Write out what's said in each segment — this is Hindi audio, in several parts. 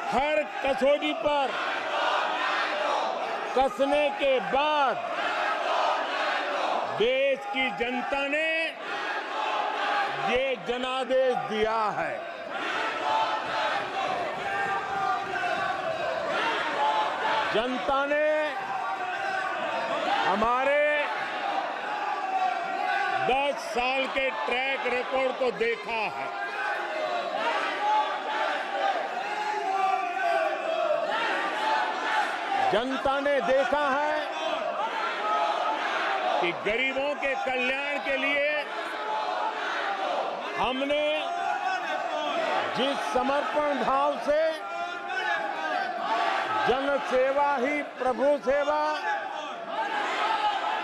हर कसौटी पर कसने के बाद देश की जनता ने ये जनादेश दिया है। जनता ने हमारे 10 साल के ट्रैक रिकॉर्ड को देखा है। जनता ने देखा है कि गरीबों के कल्याण के लिए हमने जिस समर्पण भाव से जन सेवा ही प्रभु सेवा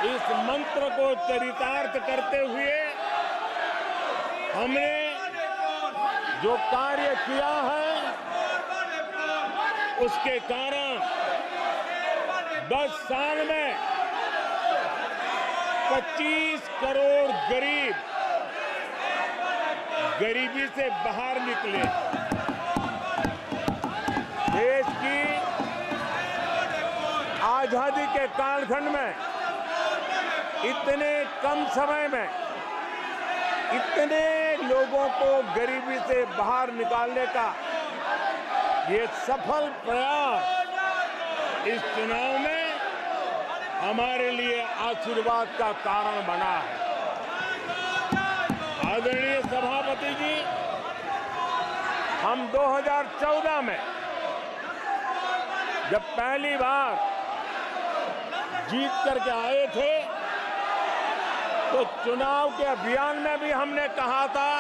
इस मंत्र को चरितार्थ करते हुए हमने जो कार्य किया है, उसके कारण 10 साल में 25 करोड़ गरीब गरीबी से बाहर निकले। देश की आजादी के कालखंड में इतने कम समय में इतने लोगों को गरीबी से बाहर निकालने का ये सफल प्रयास इस चुनाव में हमारे लिए आशीर्वाद का कारण बना है। आदरणीय सभापति जी, हम 2014 में जब पहली बार जीत करके आए थे तो चुनाव के अभियान में भी हमने कहा था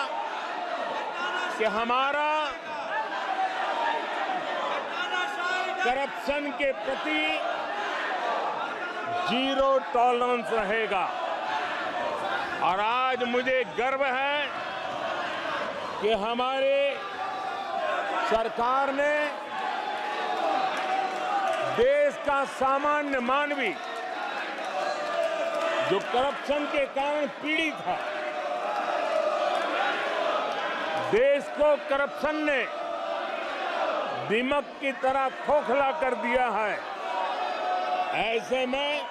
कि हमारा करप्शन के प्रति जीरो टॉलरेंस रहेगा। और आज मुझे गर्व है कि हमारे सरकार ने देश का सामान्य मानवी जो करप्शन के कारण पीड़ित है, देश को करप्शन ने दीमक की तरह खोखला कर दिया है। ऐसे में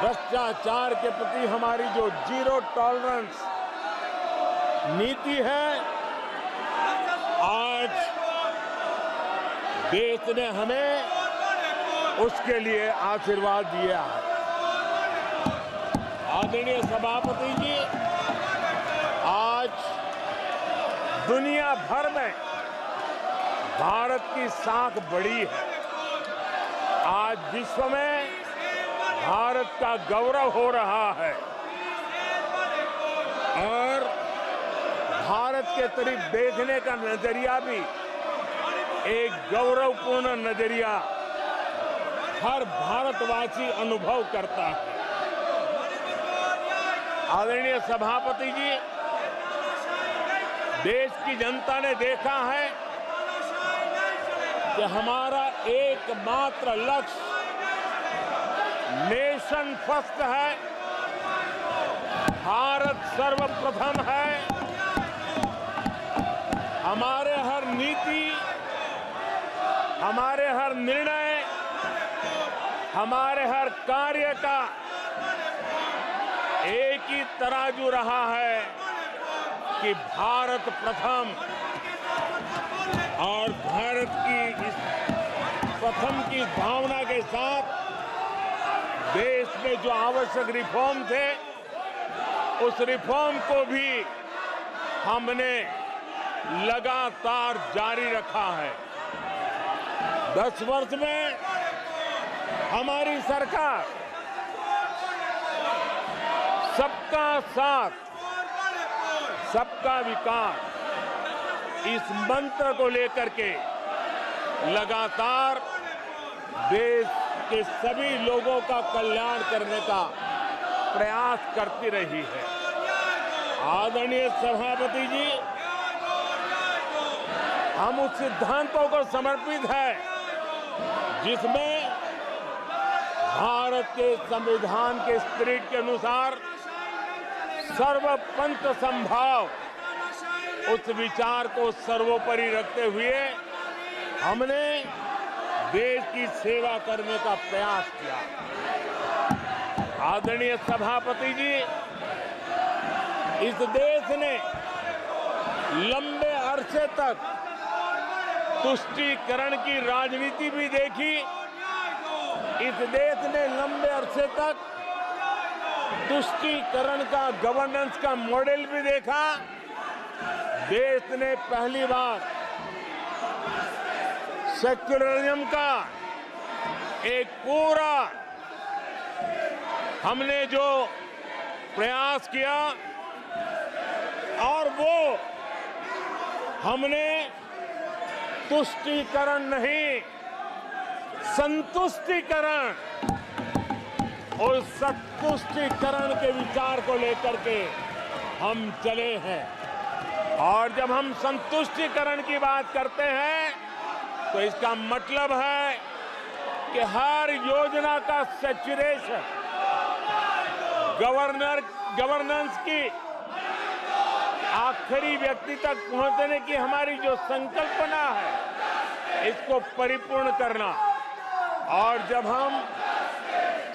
भ्रष्टाचार के प्रति हमारी जो जीरो टॉलरेंस नीति है, आज देश ने हमें उसके लिए आशीर्वाद दिया है। आदरणीय सभापति जी, आज दुनिया भर में भारत की साख बढ़ी है। आज विश्व में भारत का गौरव हो रहा है और भारत के तरफ देखने का नजरिया भी एक गौरवपूर्ण नजरिया हर भारतवासी अनुभव करता है। आदरणीय सभापति जी, देश की जनता ने देखा है कि हमारा एकमात्र लक्ष्य नेशन फर्स्ट है, भारत सर्वप्रथम है। हमारे हर नीति, हमारे हर निर्णय, हमारे हर कार्य का एक ही तराजू रहा है कि भारत प्रथम, और भारत की इस प्रथम की भावना के साथ देश में जो आवश्यक रिफॉर्म थे, उस रिफॉर्म को भी हमने लगातार जारी रखा है। 10 वर्ष में हमारी सरकार सबका साथ, सबका विकास, इस मंत्र को लेकर के लगातार देश के सभी लोगों का कल्याण करने का प्रयास करती रही है। आदरणीय सभापति जी, हम उस सिद्धांतों को समर्पित है जिसमें भारत के संविधान के स्पिरिट के अनुसार सर्वपंथ संभाव, उस विचार को सर्वोपरि रखते हुए हमने देश की सेवा करने का प्रयास किया। आदरणीय सभापति जी, इस देश ने लंबे अरसे तक तुष्टीकरण की राजनीति भी देखी। इस देश ने लंबे अरसे तक तुष्टीकरण का गवर्नेंस का मॉडल भी देखा। देश ने पहली बार सेक्युलरिज्म का एक पूरा हमने जो प्रयास किया, और वो हमने तुष्टीकरण नहीं, संतुष्टीकरण और संतुष्टीकरण के विचार को लेकर के हम चले हैं। और जब हम संतुष्टीकरण की बात करते हैं तो इसका मतलब है कि हर योजना का सैचुरेशन, गवर्नेंस की आखिरी व्यक्ति तक पहुंचने की हमारी जो संकल्पना है, इसको परिपूर्ण करना। और जब हम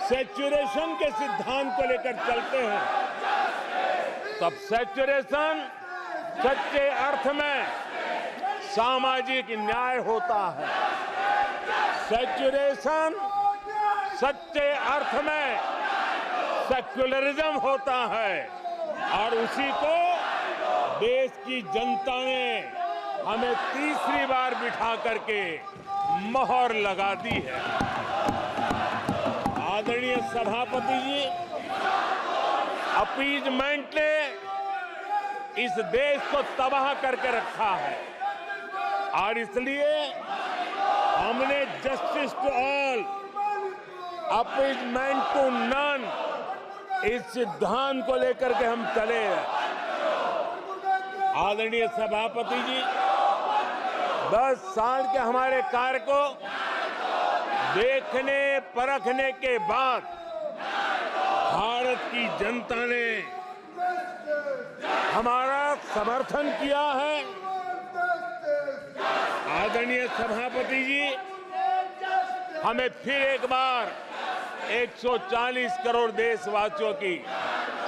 सैचुरेशन के सिद्धांत को लेकर चलते हैं, तब सैचुरेशन सच्चे अर्थ में सामाजिक न्याय होता है। सैचुरेशन सच्चे अर्थ में सेक्युलरिज्म होता है, और उसी को देश की जनता ने हमें तीसरी बार बिठा करके मोहर लगा दी है। आदरणीय सभापति जी, अपीजमेंट ने इस देश को तबाह करके रखा है, और इसलिए हमने justice to all, appeasement to none, इस सिद्धांत को लेकर के हम चले हैं। आदरणीय सभापति जी, 10 साल के हमारे कार्य को देखने परखने के बाद भारत की जनता ने हमारा समर्थन किया है। आदरणीय सभापति जी, हमें फिर एक बार 140 करोड़ देशवासियों की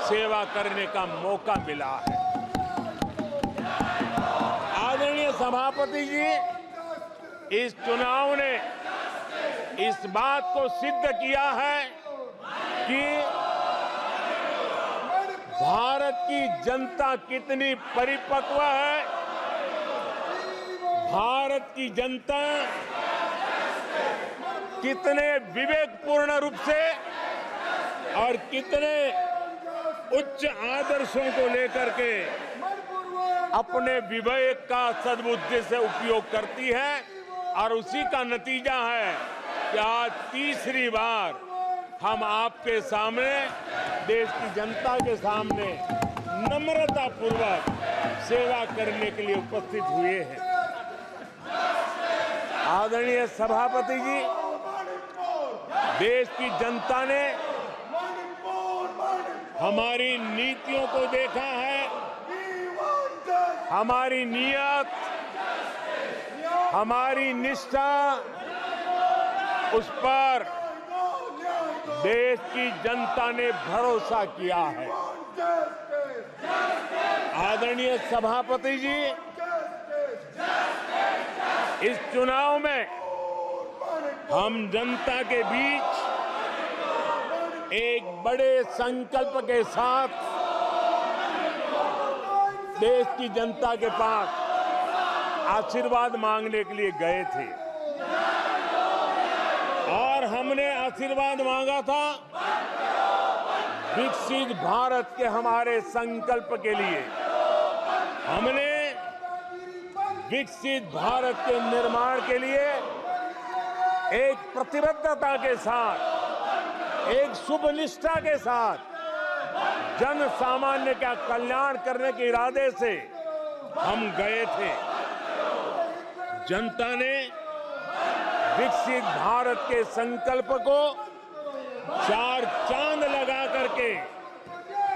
सेवा करने का मौका मिला है। आदरणीय सभापति जी, इस चुनाव ने इस बात को सिद्ध किया है कि भारत की जनता कितनी परिपक्व है। भारत की जनता कितने विवेकपूर्ण रूप से और कितने उच्च आदर्शों को लेकर के अपने विवेक का सद्बुद्धि से उपयोग करती है, और उसी का नतीजा है कि आज तीसरी बार हम आपके सामने, देश की जनता के सामने नम्रतापूर्वक सेवा करने के लिए उपस्थित हुए हैं। आदरणीय सभापति जी, देश की जनता ने हमारी नीतियों को देखा है, हमारी नियत, हमारी निष्ठा, उस पर देश की जनता ने भरोसा किया है। आदरणीय सभापति जी, इस चुनाव में हम जनता के बीच एक बड़े संकल्प के साथ देश की जनता के पास आशीर्वाद मांगने के लिए गए थे, और हमने आशीर्वाद मांगा था विकसित भारत के हमारे संकल्प के लिए। हमने विकसित भारत के निर्माण के लिए एक प्रतिबद्धता के साथ, एक शुभ निष्ठा के साथ, जन सामान्य का कल्याण करने के इरादे से हम गए थे। जनता ने विकसित भारत के संकल्प को 4 चांद लगा करके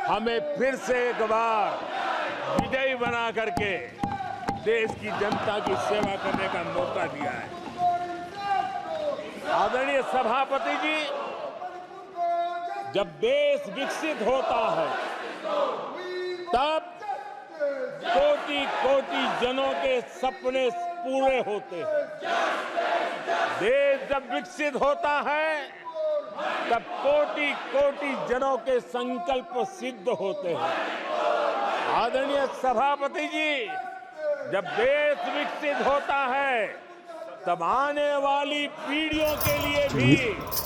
हमें फिर से एक बार विजयी बना करके देश की जनता की सेवा करने का मौका दिया है। आदरणीय सभापति जी, जब देश विकसित होता है तब कोटि कोटि जनों के सपने पूरे होते हैं। देश जब विकसित होता है तब कोटि कोटि जनों के संकल्प सिद्ध होते हैं। आदरणीय सभापति जी, जब देश विकसित होता है तब आने वाली पीढ़ियों के लिए भी।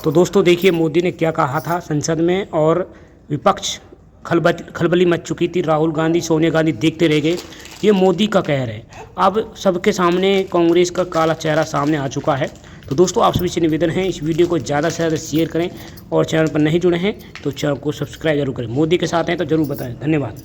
तो दोस्तों देखिए मोदी ने क्या कहा था संसद में, और विपक्ष खलबली मच चुकी थी। राहुल गांधी, सोनिया गांधी देखते रह गए। ये मोदी का कहर है। अब सबके सामने कांग्रेस का काला चेहरा सामने आ चुका है। तो दोस्तों आप सभी से निवेदन है, इस वीडियो को ज़्यादा से ज़्यादा शेयर करें और चैनल पर नहीं जुड़े हैं तो चैनल को सब्सक्राइब जरूर करें। मोदी के साथ हैं तो जरूर बताएं। धन्यवाद।